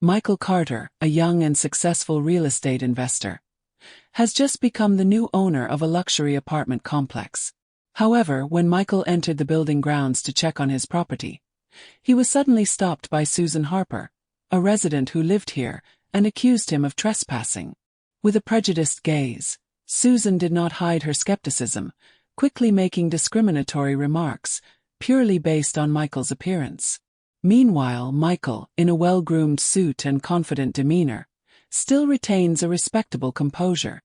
Michael Carter, a young and successful real estate investor, has just become the new owner of a luxury apartment complex. However, when Michael entered the building grounds to check on his property, he was suddenly stopped by Susan Harper, a resident who lived here, and accused him of trespassing. With a prejudiced gaze, Susan did not hide her skepticism, quickly making discriminatory remarks, purely based on Michael's appearance. Meanwhile, Michael, in a well-groomed suit and confident demeanor, still retains a respectable composure.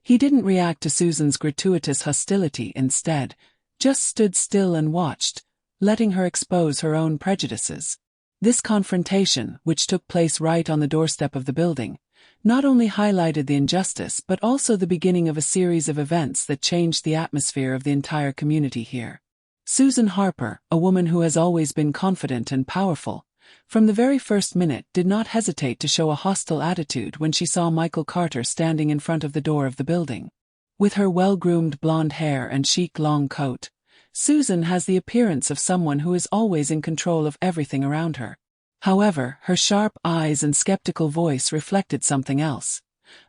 He didn't react to Susan's gratuitous hostility. Instead, just stood still and watched, letting her expose her own prejudices. This confrontation, which took place right on the doorstep of the building, not only highlighted the injustice but also the beginning of a series of events that changed the atmosphere of the entire community here. Susan Harper, a woman who has always been confident and powerful, from the very first minute did not hesitate to show a hostile attitude when she saw Michael Carter standing in front of the door of the building. With her well-groomed blonde hair and chic long coat, Susan has the appearance of someone who is always in control of everything around her. However, her sharp eyes and skeptical voice reflected something else,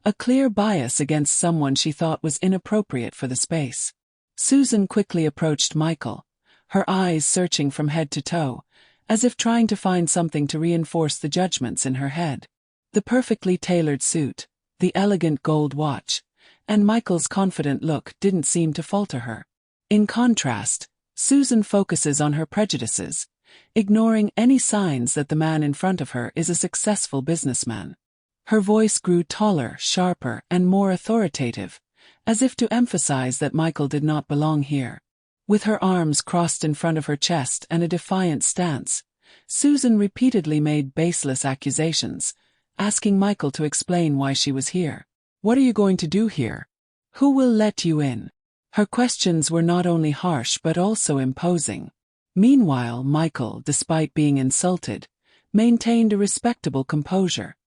a clear bias against someone she thought was inappropriate for the space. Susan quickly approached Michael, her eyes searching from head to toe, as if trying to find something to reinforce the judgments in her head. The perfectly tailored suit, the elegant gold watch, and Michael's confident look didn't seem to falter her. In contrast, Susan focuses on her prejudices, ignoring any signs that the man in front of her is a successful businessman. Her voice grew taller, sharper, and more authoritative, as if to emphasize that Michael did not belong here. With her arms crossed in front of her chest and a defiant stance, Susan repeatedly made baseless accusations, asking Michael to explain why she was here. "What are you going to do here? Who will let you in?" Her questions were not only harsh but also imposing. Meanwhile, Michael, despite being insulted, maintained a respectable composure.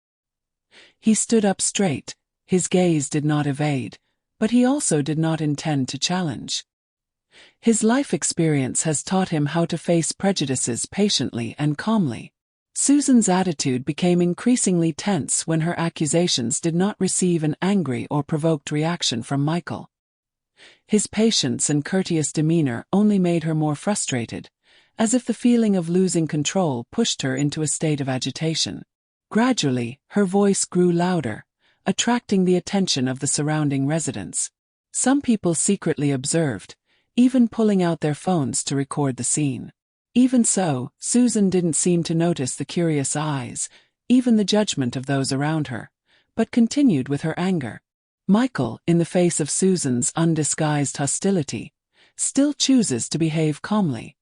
He stood up straight, his gaze did not evade, but he also did not intend to challenge. His life experience has taught him how to face prejudices patiently and calmly. Susan's attitude became increasingly tense when her accusations did not receive an angry or provoked reaction from Michael. His patience and courteous demeanor only made her more frustrated, as if the feeling of losing control pushed her into a state of agitation. Gradually, her voice grew louder, attracting the attention of the surrounding residents. Some people secretly observed, even pulling out their phones to record the scene. Even so, Susan didn't seem to notice the curious eyes, even the judgment of those around her, but continued with her anger. Michael, in the face of Susan's undisguised hostility, still chooses to behave calmly.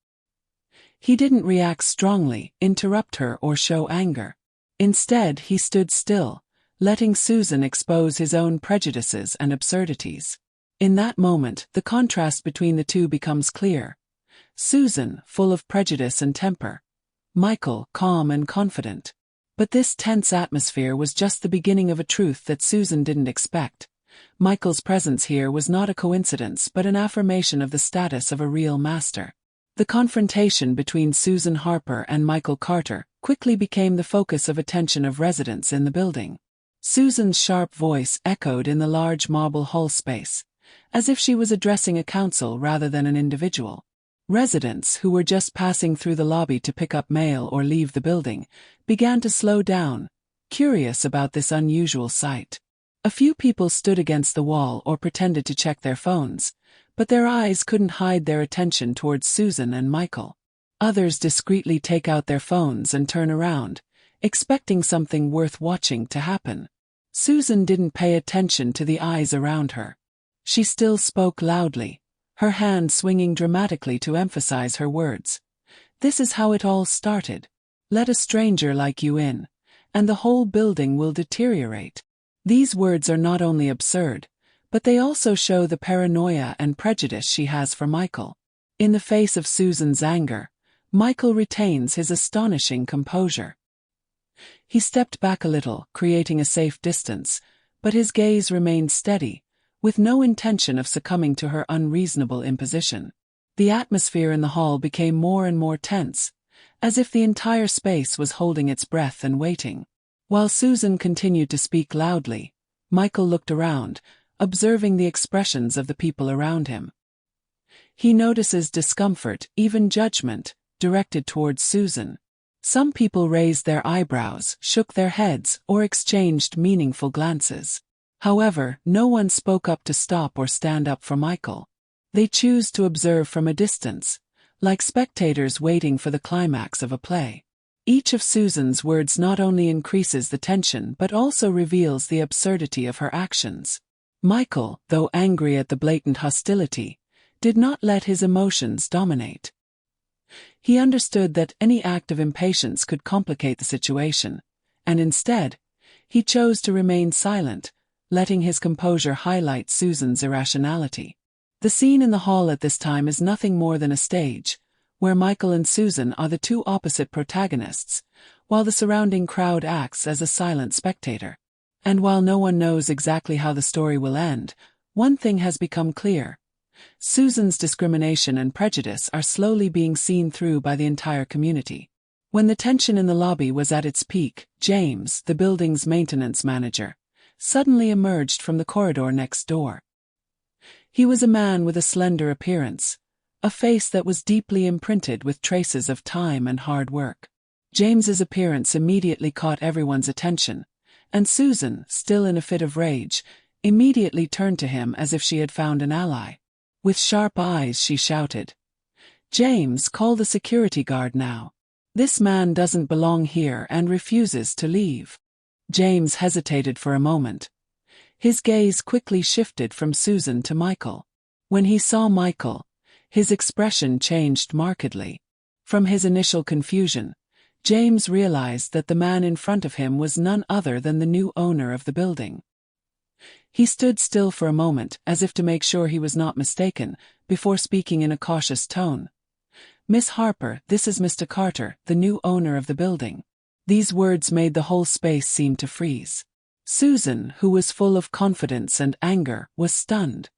He didn't react strongly, interrupt her, or show anger. Instead, he stood still, letting Susan expose his own prejudices and absurdities. In that moment, the contrast between the two becomes clear. Susan, full of prejudice and temper. Michael, calm and confident. But this tense atmosphere was just the beginning of a truth that Susan didn't expect. Michael's presence here was not a coincidence but an affirmation of the status of a real master. The confrontation between Susan Harper and Michael Carter quickly became the focus of attention of residents in the building. Susan's sharp voice echoed in the large marble hall space, as if she was addressing a council rather than an individual. Residents who were just passing through the lobby to pick up mail or leave the building began to slow down, curious about this unusual sight. A few people stood against the wall or pretended to check their phones, but their eyes couldn't hide their attention towards Susan and Michael. Others discreetly take out their phones and turn around, expecting something worth watching to happen. Susan didn't pay attention to the eyes around her. She still spoke loudly, her hand swinging dramatically to emphasize her words. "This is how it all started. Let a stranger like you in, and the whole building will deteriorate." These words are not only absurd, but they also show the paranoia and prejudice she has for Michael. In the face of Susan's anger, Michael retains his astonishing composure. He stepped back a little, creating a safe distance, but his gaze remained steady, with no intention of succumbing to her unreasonable imposition. The atmosphere in the hall became more and more tense, as if the entire space was holding its breath and waiting. While Susan continued to speak loudly, Michael looked around, observing the expressions of the people around him. He notices discomfort, even judgment, directed towards Susan. Some people raised their eyebrows, shook their heads, or exchanged meaningful glances. However, no one spoke up to stop or stand up for Michael. They choose to observe from a distance, like spectators waiting for the climax of a play. Each of Susan's words not only increases the tension but also reveals the absurdity of her actions. Michael, though angry at the blatant hostility, did not let his emotions dominate. He understood that any act of impatience could complicate the situation, and instead, he chose to remain silent, letting his composure highlight Susan's irrationality. The scene in the hall at this time is nothing more than a stage, where Michael and Susan are the two opposite protagonists, while the surrounding crowd acts as a silent spectator. And while no one knows exactly how the story will end, one thing has become clear. Susan's discrimination and prejudice are slowly being seen through by the entire community. When the tension in the lobby was at its peak, James, the building's maintenance manager, suddenly emerged from the corridor next door. He was a man with a slender appearance, a face that was deeply imprinted with traces of time and hard work. James's appearance immediately caught everyone's attention, and Susan, still in a fit of rage, immediately turned to him as if she had found an ally. With sharp eyes she shouted, "James, call the security guard now. This man doesn't belong here and refuses to leave." James hesitated for a moment. His gaze quickly shifted from Susan to Michael. When he saw Michael, his expression changed markedly. From his initial confusion, James realized that the man in front of him was none other than the new owner of the building. He stood still for a moment, as if to make sure he was not mistaken, before speaking in a cautious tone. "Miss Harper, this is Mr. Carter, the new owner of the building." These words made the whole space seem to freeze. Susan, who was full of confidence and anger, was stunned.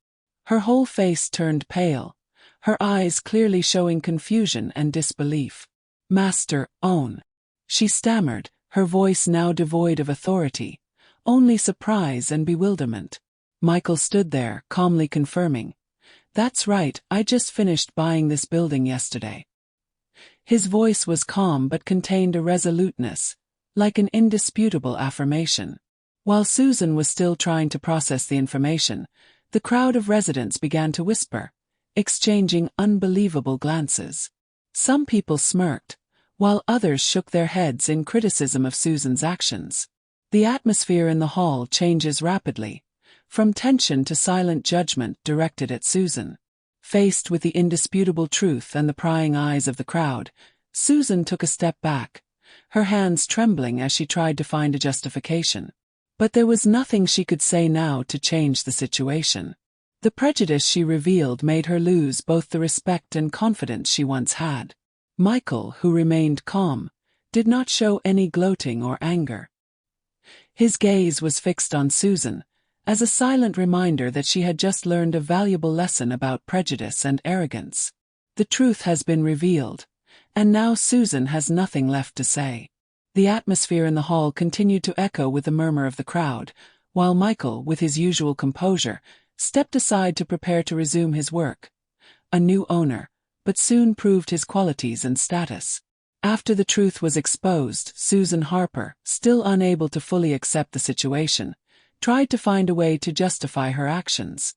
Her whole face turned pale, her eyes clearly showing confusion and disbelief. "Master, own," she stammered, her voice now devoid of authority, only surprise and bewilderment. Michael stood there, calmly confirming, "That's right, I just finished buying this building yesterday." His voice was calm but contained a resoluteness, like an indisputable affirmation. While Susan was still trying to process the information, the crowd of residents began to whisper, exchanging unbelievable glances. Some people smirked, while others shook their heads in criticism of Susan's actions. The atmosphere in the hall changes rapidly, from tension to silent judgment directed at Susan. Faced with the indisputable truth and the prying eyes of the crowd, Susan took a step back, her hands trembling as she tried to find a justification. But there was nothing she could say now to change the situation. The prejudice she revealed made her lose both the respect and confidence she once had. Michael, who remained calm, did not show any gloating or anger. His gaze was fixed on Susan, as a silent reminder that she had just learned a valuable lesson about prejudice and arrogance. The truth has been revealed, and now Susan has nothing left to say. The atmosphere in the hall continued to echo with the murmur of the crowd, while Michael, with his usual composure, stepped aside to prepare to resume his work. A new owner, but soon proved his qualities and status. After the truth was exposed, Susan Harper, still unable to fully accept the situation, tried to find a way to justify her actions.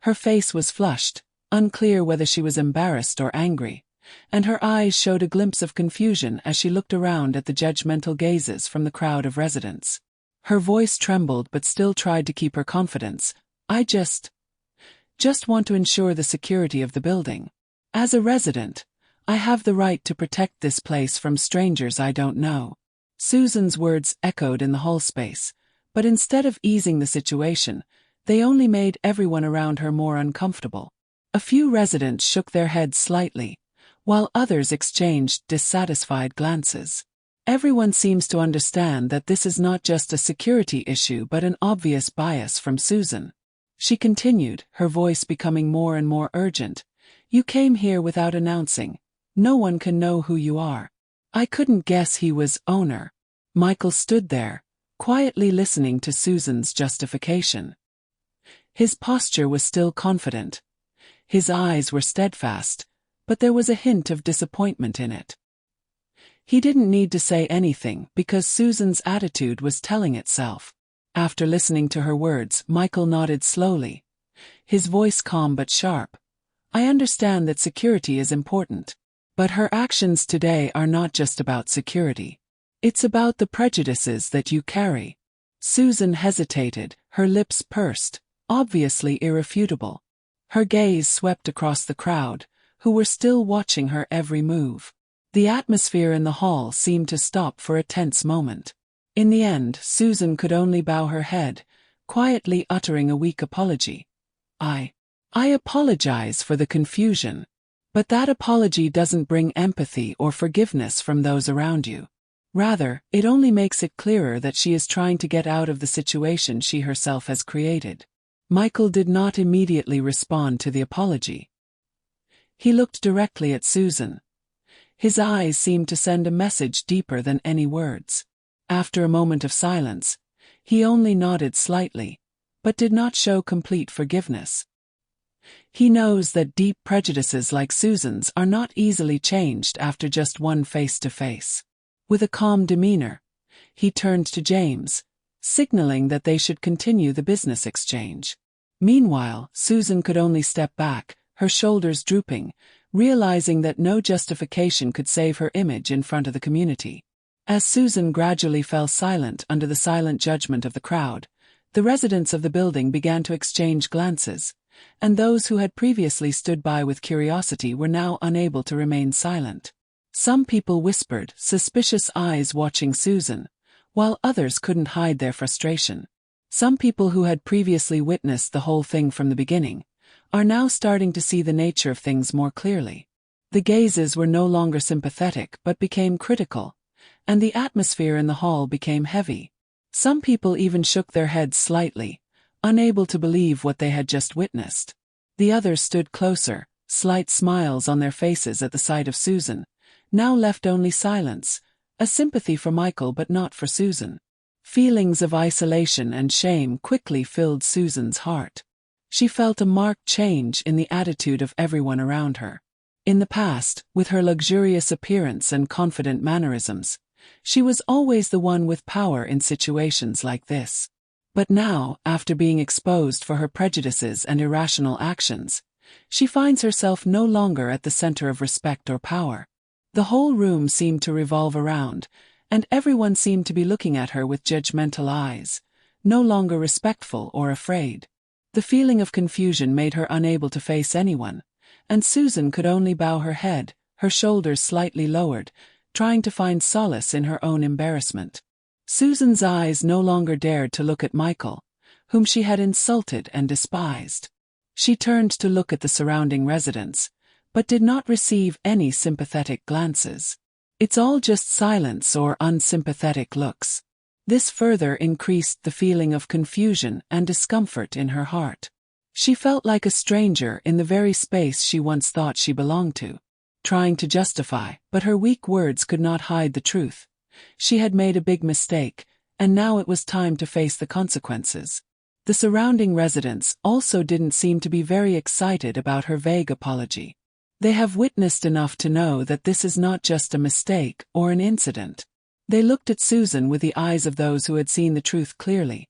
Her face was flushed, unclear whether she was embarrassed or angry, and her eyes showed a glimpse of confusion as she looked around at the judgmental gazes from the crowd of residents. Her voice trembled but still tried to keep her confidence. "I just want to ensure the security of the building. As a resident, I have the right to protect this place from strangers I don't know." Susan's words echoed in the hall space, but instead of easing the situation, they only made everyone around her more uncomfortable. A few residents shook their heads slightly, while others exchanged dissatisfied glances. Everyone seems to understand that this is not just a security issue but an obvious bias from Susan. She continued, her voice becoming more and more urgent. "You came here without announcing. No one can know who you are. I couldn't guess he was owner. Michael stood there, quietly listening to Susan's justification. His posture was still confident. His eyes were steadfast, but there was a hint of disappointment in it. He didn't need to say anything because Susan's attitude was telling itself. After listening to her words, Michael nodded slowly, his voice calm but sharp. I understand that security is important. But her actions today are not just about security. It's about the prejudices that you carry. Susan hesitated, her lips pursed, obviously irrefutable. Her gaze swept across the crowd, who were still watching her every move. The atmosphere in the hall seemed to stop for a tense moment. In the end, Susan could only bow her head, quietly uttering a weak apology. I apologize for the confusion. But that apology doesn't bring empathy or forgiveness from those around you. Rather, it only makes it clearer that she is trying to get out of the situation she herself has created. Michael did not immediately respond to the apology. He looked directly at Susan. His eyes seemed to send a message deeper than any words. After a moment of silence, he only nodded slightly, but did not show complete forgiveness. He knows that deep prejudices like Susan's are not easily changed after just one face-to-face. With a calm demeanor, he turned to James, signaling that they should continue the business exchange. Meanwhile, Susan could only step back, her shoulders drooping, realizing that no justification could save her image in front of the community. As Susan gradually fell silent under the silent judgment of the crowd, the residents of the building began to exchange glances, and those who had previously stood by with curiosity were now unable to remain silent. Some people whispered, suspicious eyes watching Susan, while others couldn't hide their frustration. Some people who had previously witnessed the whole thing from the beginning are now starting to see the nature of things more clearly. The gazes were no longer sympathetic but became critical, and the atmosphere in the hall became heavy. Some people even shook their heads slightly, unable to believe what they had just witnessed. The others stood closer, slight smiles on their faces at the sight of Susan, now left only silence, a sympathy for Michael but not for Susan. Feelings of isolation and shame quickly filled Susan's heart. She felt a marked change in the attitude of everyone around her. In the past, with her luxurious appearance and confident mannerisms, she was always the one with power in situations like this. But now, after being exposed for her prejudices and irrational actions, she finds herself no longer at the center of respect or power. The whole room seemed to revolve around, and everyone seemed to be looking at her with judgmental eyes, no longer respectful or afraid. The feeling of confusion made her unable to face anyone, and Susan could only bow her head, her shoulders slightly lowered, trying to find solace in her own embarrassment. Susan's eyes no longer dared to look at Michael, whom she had insulted and despised. She turned to look at the surrounding residents, but did not receive any sympathetic glances. It's all just silence or unsympathetic looks. This further increased the feeling of confusion and discomfort in her heart. She felt like a stranger in the very space she once thought she belonged to. Trying to justify, but her weak words could not hide the truth. She had made a big mistake, and now it was time to face the consequences. The surrounding residents also didn't seem to be very excited about her vague apology. They have witnessed enough to know that this is not just a mistake or an incident. They looked at Susan with the eyes of those who had seen the truth clearly.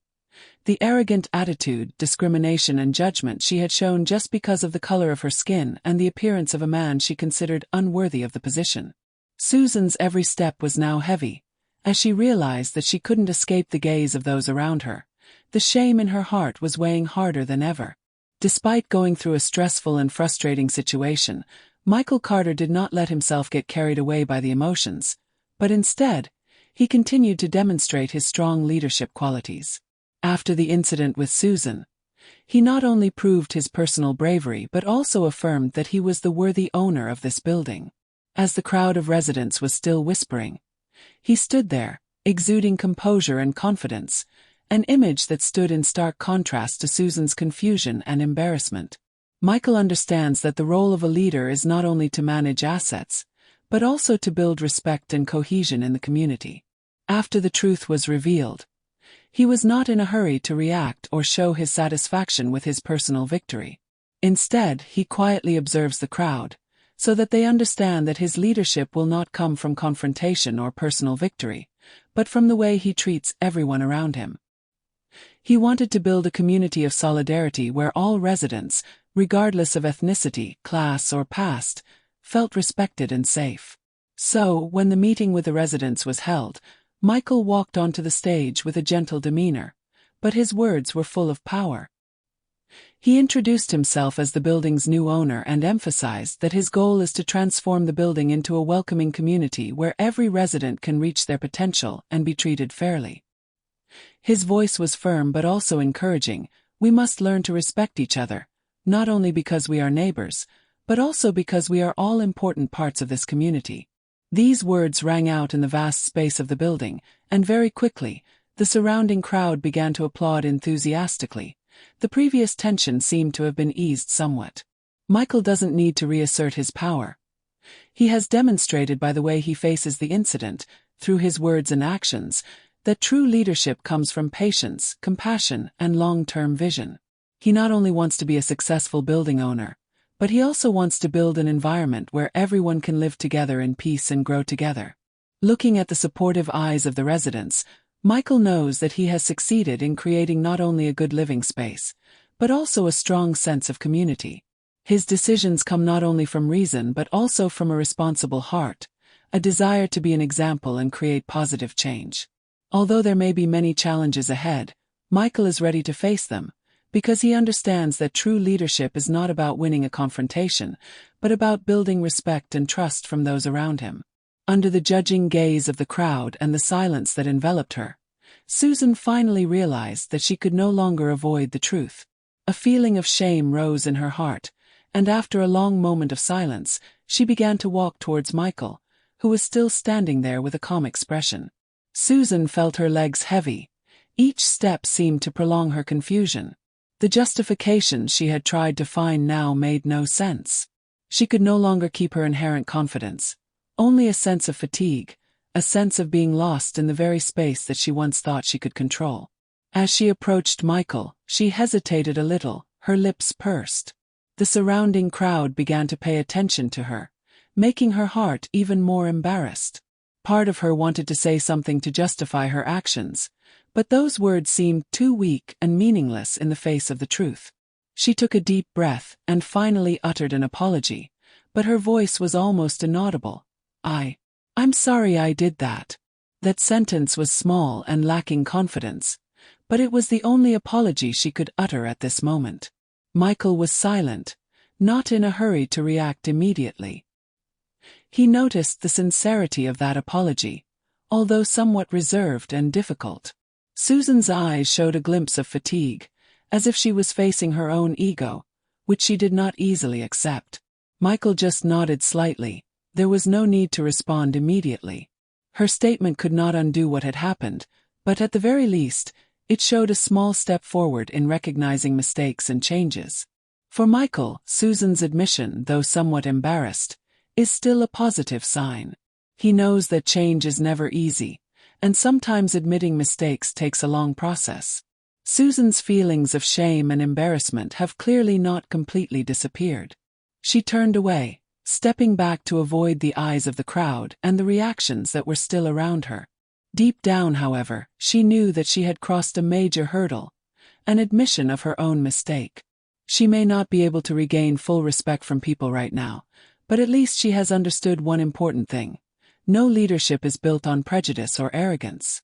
The arrogant attitude, discrimination and judgment she had shown just because of the color of her skin and the appearance of a man she considered unworthy of the position. Susan's every step was now heavy, as she realized that she couldn't escape the gaze of those around her. The shame in her heart was weighing harder than ever. Despite going through a stressful and frustrating situation, Michael Carter did not let himself get carried away by the emotions, but instead, he continued to demonstrate his strong leadership qualities. After the incident with Susan, he not only proved his personal bravery but also affirmed that he was the worthy owner of this building. As the crowd of residents was still whispering, he stood there, exuding composure and confidence, an image that stood in stark contrast to Susan's confusion and embarrassment. Michael understands that the role of a leader is not only to manage assets, but also to build respect and cohesion in the community. After the truth was revealed, he was not in a hurry to react or show his satisfaction with his personal victory. Instead, he quietly observes the crowd, so that they understand that his leadership will not come from confrontation or personal victory, but from the way he treats everyone around him. He wanted to build a community of solidarity where all residents, regardless of ethnicity, class, or past, felt respected and safe. So, when the meeting with the residents was held, Michael walked onto the stage with a gentle demeanor, but his words were full of power. He introduced himself as the building's new owner and emphasized that his goal is to transform the building into a welcoming community where every resident can reach their potential and be treated fairly. His voice was firm but also encouraging. We must learn to respect each other, not only because we are neighbors, but also because we are all important parts of this community. These words rang out in the vast space of the building, and very quickly, the surrounding crowd began to applaud enthusiastically. The previous tension seemed to have been eased somewhat. Michael doesn't need to reassert his power. He has demonstrated by the way he faces the incident, through his words and actions, that true leadership comes from patience, compassion, and long-term vision. He not only wants to be a successful building owner, but he also wants to build an environment where everyone can live together in peace and grow together. Looking at the supportive eyes of the residents, Michael knows that he has succeeded in creating not only a good living space, but also a strong sense of community. His decisions come not only from reason but also from a responsible heart, a desire to be an example and create positive change. Although there may be many challenges ahead, Michael is ready to face them, because he understands that true leadership is not about winning a confrontation, but about building respect and trust from those around him. Under the judging gaze of the crowd and the silence that enveloped her, Susan finally realized that she could no longer avoid the truth. A feeling of shame rose in her heart, and after a long moment of silence, she began to walk towards Michael, who was still standing there with a calm expression. Susan felt her legs heavy. Each step seemed to prolong her confusion. The justification she had tried to find now made no sense. She could no longer keep her inherent confidence. Only a sense of fatigue, a sense of being lost in the very space that she once thought she could control. As she approached Michael, she hesitated a little, her lips pursed. The surrounding crowd began to pay attention to her, making her heart even more embarrassed. Part of her wanted to say something to justify her actions, but those words seemed too weak and meaningless in the face of the truth. She took a deep breath and finally uttered an apology, but her voice was almost inaudible. I'm sorry I did that. That sentence was small and lacking confidence, but it was the only apology she could utter at this moment. Michael was silent, not in a hurry to react immediately. He noticed the sincerity of that apology, although somewhat reserved and difficult. Susan's eyes showed a glimpse of fatigue, as if she was facing her own ego, which she did not easily accept. Michael just nodded slightly. There was no need to respond immediately. Her statement could not undo what had happened, but at the very least, it showed a small step forward in recognizing mistakes and changes. For Michael, Susan's admission, though somewhat embarrassed, is still a positive sign. He knows that change is never easy, and sometimes admitting mistakes takes a long process. Susan's feelings of shame and embarrassment have clearly not completely disappeared. She turned away, stepping back to avoid the eyes of the crowd and the reactions that were still around her. Deep down, however, she knew that she had crossed a major hurdle, an admission of her own mistake. She may not be able to regain full respect from people right now, but at least she has understood one important thing. No leadership is built on prejudice or arrogance.